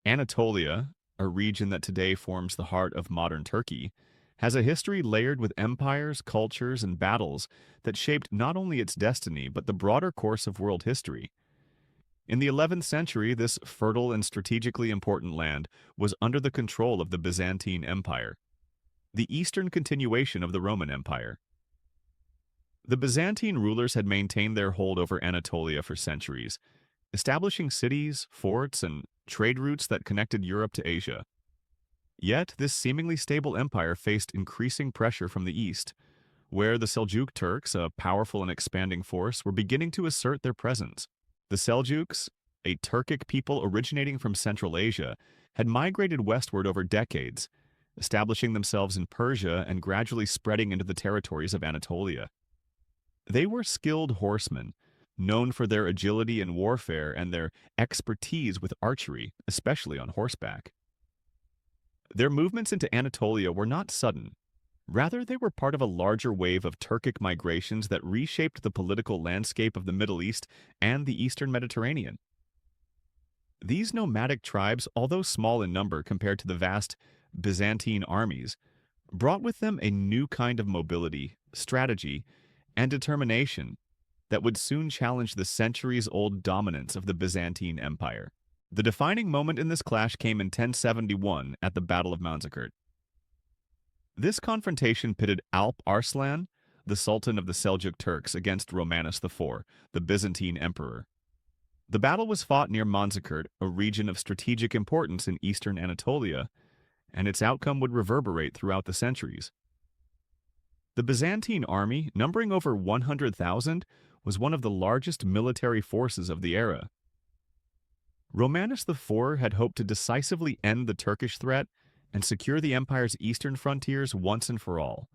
Anatolia, a region that today forms the heart of modern Turkey, has a history layered with empires, cultures, and battles that shaped not only its destiny but the broader course of world history. In the 11th century, this fertile and strategically important land was under the control of the Byzantine Empire, the eastern continuation of the Roman Empire. The Byzantine rulers had maintained their hold over Anatolia for centuries, establishing cities, forts, and trade routes that connected Europe to Asia. Yet, this seemingly stable empire faced increasing pressure from the east, where the Seljuk Turks, a powerful and expanding force, were beginning to assert their presence. The Seljuks, a Turkic people originating from Central Asia, had migrated westward over decades, establishing themselves in Persia and gradually spreading into the territories of Anatolia. They were skilled horsemen, known for their agility in warfare and their expertise with archery, especially on horseback. Their movements into Anatolia were not sudden. Rather, they were part of a larger wave of Turkic migrations that reshaped the political landscape of the Middle East and the Eastern Mediterranean. These nomadic tribes, although small in number compared to the vast Byzantine armies, brought with them a new kind of mobility, strategy, and determination that would soon challenge the centuries-old dominance of the Byzantine Empire. The defining moment in this clash came in 1071 at the Battle of Manzikert. This confrontation pitted Alp Arslan, the Sultan of the Seljuk Turks, against Romanus IV, the Byzantine emperor. The battle was fought near Manzikert, a region of strategic importance in eastern Anatolia, and its outcome would reverberate throughout the centuries. The Byzantine army, numbering over 100,000, was one of the largest military forces of the era. Romanus IV had hoped to decisively end the Turkish threat and secure the empire's eastern frontiers once and for all.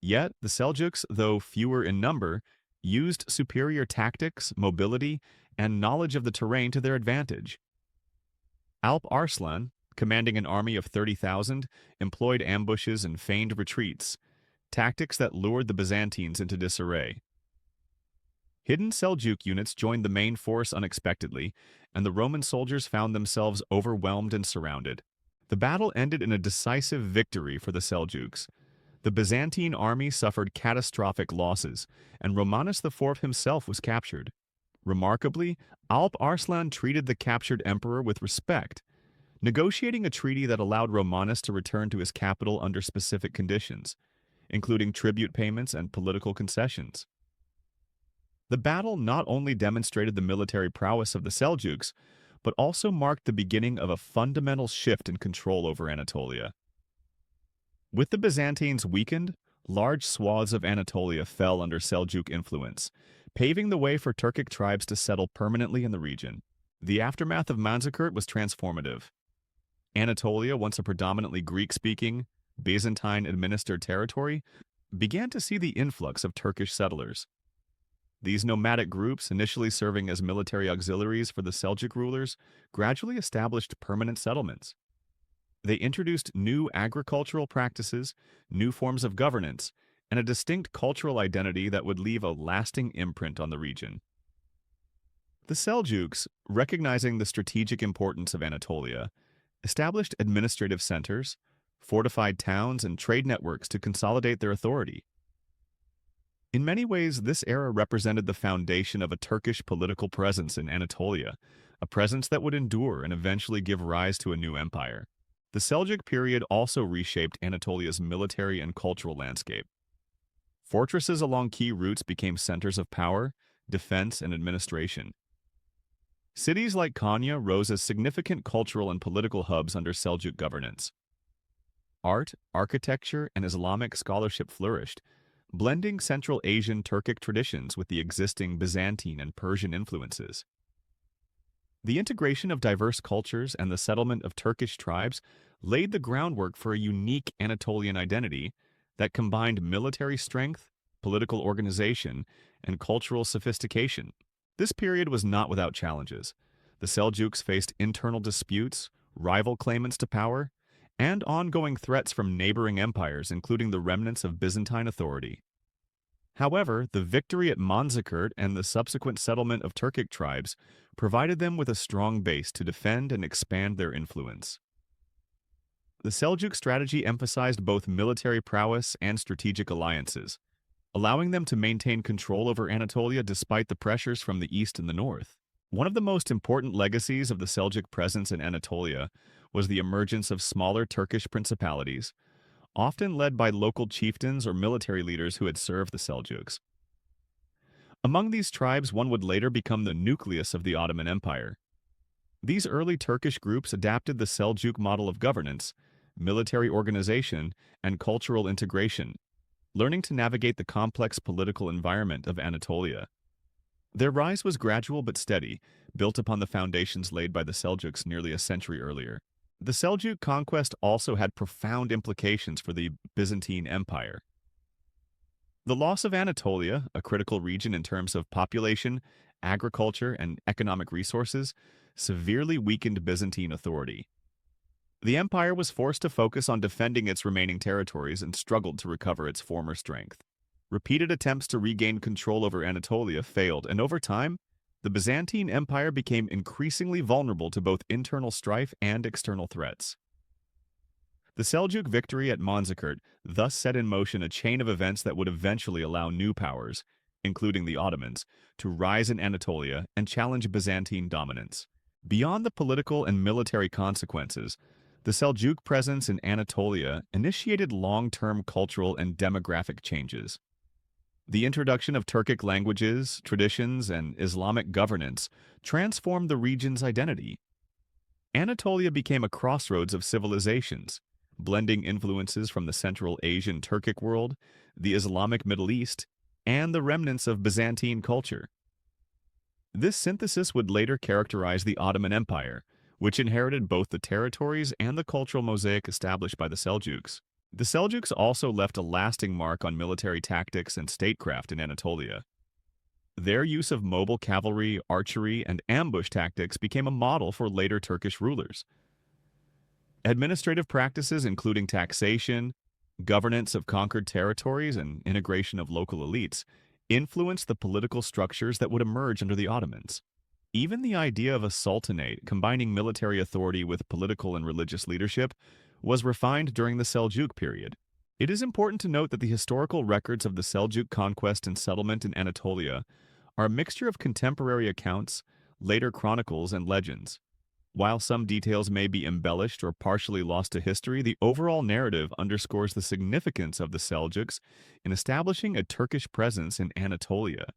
Yet, the Seljuks, though fewer in number, used superior tactics, mobility, and knowledge of the terrain to their advantage. Alp Arslan, commanding an army of 30,000, employed ambushes and feigned retreats, tactics that lured the Byzantines into disarray. Hidden Seljuk units joined the main force unexpectedly, and the Roman soldiers found themselves overwhelmed and surrounded. The battle ended in a decisive victory for the Seljuks. The Byzantine army suffered catastrophic losses, and Romanus IV himself was captured. Remarkably, Alp Arslan treated the captured emperor with respect, negotiating a treaty that allowed Romanus to return to his capital under specific conditions, including tribute payments and political concessions. The battle not only demonstrated the military prowess of the Seljuks, but also marked the beginning of a fundamental shift in control over Anatolia. With the Byzantines weakened, large swaths of Anatolia fell under Seljuk influence, paving the way for Turkic tribes to settle permanently in the region. The aftermath of Manzikert was transformative. Anatolia, once a predominantly Greek-speaking, Byzantine-administered territory, began to see the influx of Turkish settlers. These nomadic groups, initially serving as military auxiliaries for the Seljuk rulers, gradually established permanent settlements. They introduced new agricultural practices, new forms of governance, and a distinct cultural identity that would leave a lasting imprint on the region. The Seljuks, recognizing the strategic importance of Anatolia, established administrative centers, fortified towns, and trade networks to consolidate their authority. In many ways, this era represented the foundation of a Turkish political presence in Anatolia, a presence that would endure and eventually give rise to a new empire. The Seljuk period also reshaped Anatolia's military and cultural landscape. Fortresses along key routes became centers of power, defense, and administration. Cities like Konya rose as significant cultural and political hubs under Seljuk governance. Art, architecture, and Islamic scholarship flourished, blending Central Asian Turkic traditions with the existing Byzantine and Persian influences. The integration of diverse cultures and the settlement of Turkish tribes laid the groundwork for a unique Anatolian identity that combined military strength, political organization, and cultural sophistication. This period was not without challenges. The Seljuks faced internal disputes, rival claimants to power, and ongoing threats from neighboring empires, including the remnants of Byzantine authority. However, the victory at Manzikert and the subsequent settlement of Turkic tribes provided them with a strong base to defend and expand their influence. The Seljuk strategy emphasized both military prowess and strategic alliances, allowing them to maintain control over Anatolia despite the pressures from the east and the north. One of the most important legacies of the Seljuk presence in Anatolia was the emergence of smaller Turkish principalities, often led by local chieftains or military leaders who had served the Seljuks. Among these tribes, one would later become the nucleus of the Ottoman Empire. These early Turkish groups adapted the Seljuk model of governance, military organization, and cultural integration, learning to navigate the complex political environment of Anatolia. Their rise was gradual but steady, built upon the foundations laid by the Seljuks nearly a century earlier. The Seljuk conquest also had profound implications for the Byzantine Empire. The loss of Anatolia, a critical region in terms of population, agriculture, and economic resources, severely weakened Byzantine authority. The empire was forced to focus on defending its remaining territories and struggled to recover its former strength. Repeated attempts to regain control over Anatolia failed, and over time, the Byzantine Empire became increasingly vulnerable to both internal strife and external threats. The Seljuk victory at Manzikert thus set in motion a chain of events that would eventually allow new powers, including the Ottomans, to rise in Anatolia and challenge Byzantine dominance. Beyond the political and military consequences, the Seljuk presence in Anatolia initiated long-term cultural and demographic changes. The introduction of Turkic languages, traditions, and Islamic governance transformed the region's identity. Anatolia became a crossroads of civilizations, blending influences from the Central Asian Turkic world, the Islamic Middle East, and the remnants of Byzantine culture. This synthesis would later characterize the Ottoman Empire, which inherited both the territories and the cultural mosaic established by the Seljuks. The Seljuks also left a lasting mark on military tactics and statecraft in Anatolia. Their use of mobile cavalry, archery, and ambush tactics became a model for later Turkish rulers. Administrative practices including taxation, governance of conquered territories, and integration of local elites influenced the political structures that would emerge under the Ottomans. Even the idea of a sultanate, combining military authority with political and religious leadership, was refined during the Seljuk period. It is important to note that the historical records of the Seljuk conquest and settlement in Anatolia are a mixture of contemporary accounts, later chronicles, and legends. While some details may be embellished or partially lost to history, the overall narrative underscores the significance of the Seljuks in establishing a Turkish presence in Anatolia.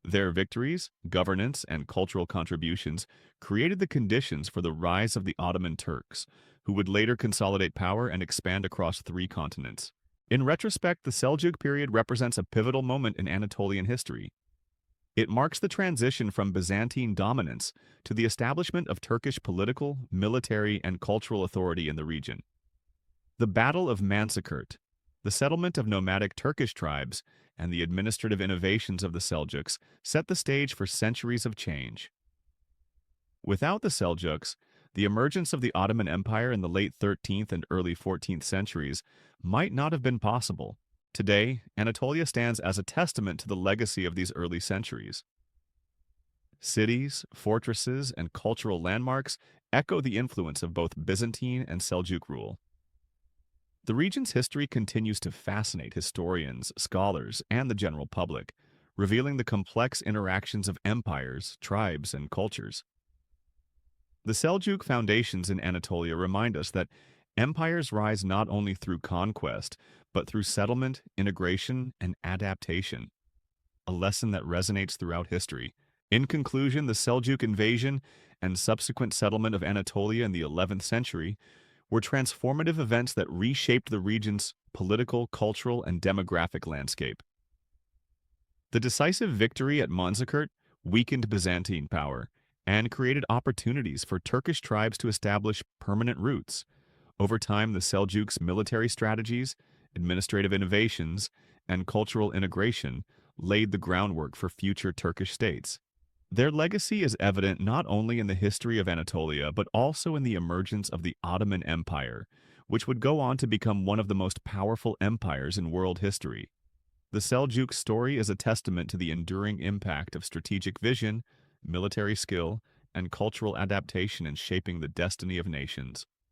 Their victories, governance, and cultural contributions created the conditions for the rise of the Ottoman Turks, who would later consolidate power and expand across 3 continents. In retrospect, the Seljuk period represents a pivotal moment in Anatolian history. It marks the transition from Byzantine dominance to the establishment of Turkish political, military, and cultural authority in the region. The Battle of Manzikert, the settlement of nomadic Turkish tribes, and the administrative innovations of the Seljuks set the stage for centuries of change. Without the Seljuks, the emergence of the Ottoman Empire in the late 13th and early 14th centuries might not have been possible. Today, Anatolia stands as a testament to the legacy of these early centuries. Cities, fortresses, and cultural landmarks echo the influence of both Byzantine and Seljuk rule. The region's history continues to fascinate historians, scholars, and the general public, revealing the complex interactions of empires, tribes, and cultures. The Seljuk foundations in Anatolia remind us that empires rise not only through conquest, but through settlement, integration, and adaptation, a lesson that resonates throughout history. In conclusion, the Seljuk invasion and subsequent settlement of Anatolia in the 11th century were transformative events that reshaped the region's political, cultural, and demographic landscape. The decisive victory at Manzikert weakened Byzantine power and created opportunities for Turkish tribes to establish permanent roots. Over time, the Seljuks' military strategies, administrative innovations, and cultural integration laid the groundwork for future Turkish states. Their legacy is evident not only in the history of Anatolia, but also in the emergence of the Ottoman Empire, which would go on to become one of the most powerful empires in world history. The Seljuk story is a testament to the enduring impact of strategic vision, military skill, and cultural adaptation in shaping the destiny of nations.